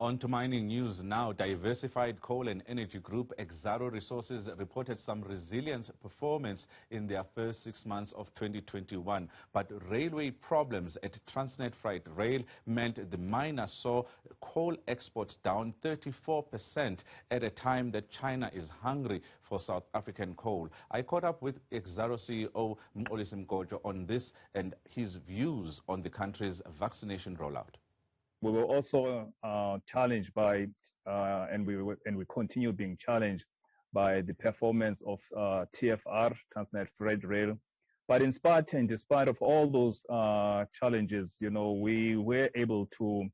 On to mining news now. Diversified coal and energy group Exxaro Resources reported some resilient performance in their first 6 months of 2021. But railway problems at Transnet Freight Rail meant the miner saw coal exports down 34% at a time that China is hungry for South African coal. I caught up with Exxaro CEO Mxolisi Mgojo on this and his views on the country's vaccination rollout. We were also challenged by, and we continue being challenged by the performance of TFR, Transnet Freight Rail. But in spite and despite of all those challenges, we were able to,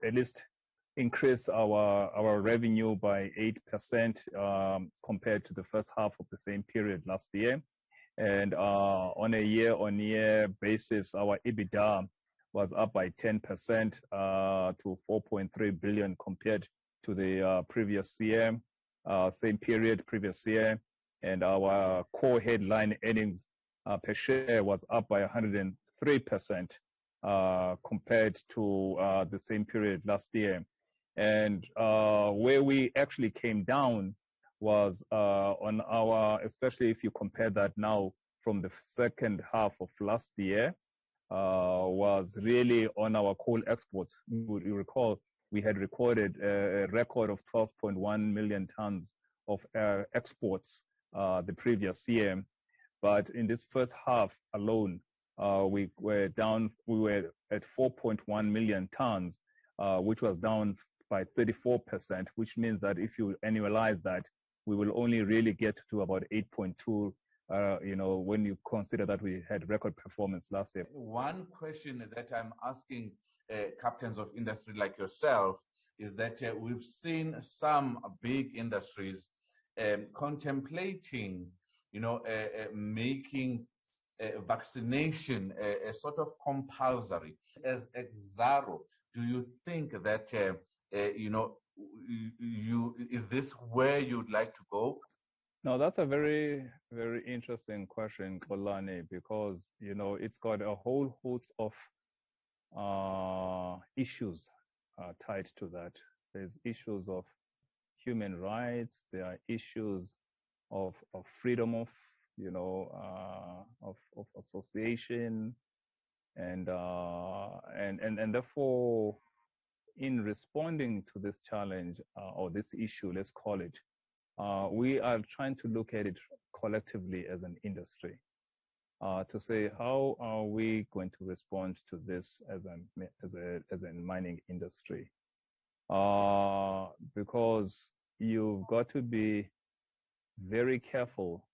at least increase our revenue by 8% compared to the first half of the same period last year. And on a year-on-year basis, our EBITDA was up by 10% to 4.3 billion compared to the previous year, same period previous year. And our core headline earnings per share was up by 103% compared to the same period last year. And where we actually came down was on our, especially if you compare that now from the second half of last year, was really on our coal exports. You recall we had recorded a record of 12.1 million tons of exports the previous year. But in this first half alone, we were at 4.1 million tons, which was down by 34%, which means that if you annualize that, we will only really get to about 8.2 when you consider that we had record performance last year. One question that I'm asking captains of industry like yourself is that we've seen some big industries contemplating, making vaccination a sort of compulsory. As Exxaro, do you think that, is this where you'd like to go? No, that's a very, very interesting question, Kolani, because, it's got a whole host of issues tied to that. There's issues of human rights. There are issues of freedom of, of association. And therefore, in responding to this challenge or this issue, let's call it, we are trying to look at it collectively as an industry to say how are we going to respond to this as a mining industry, because you've got to be very careful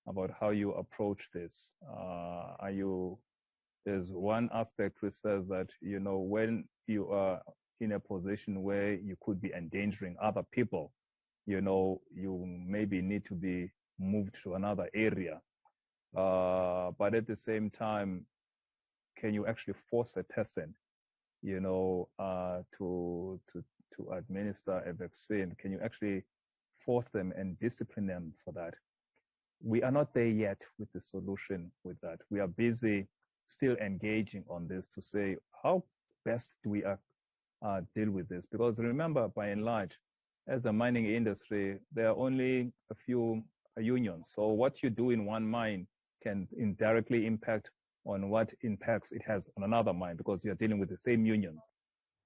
about how you approach this. There's one aspect which says that when you are in a position where you could be endangering other people, you maybe need to be moved to another area. But at the same time, can you actually force a person, to administer a vaccine? Can you actually force them and discipline them for that? We are not there yet with the solution with that. We are busy still engaging on this to say how best do we deal with this? Because remember, by and large, as a mining industry, there are only a few unions. So what you do in one mine can indirectly impact on what impacts it has on another mine because you're dealing with the same unions.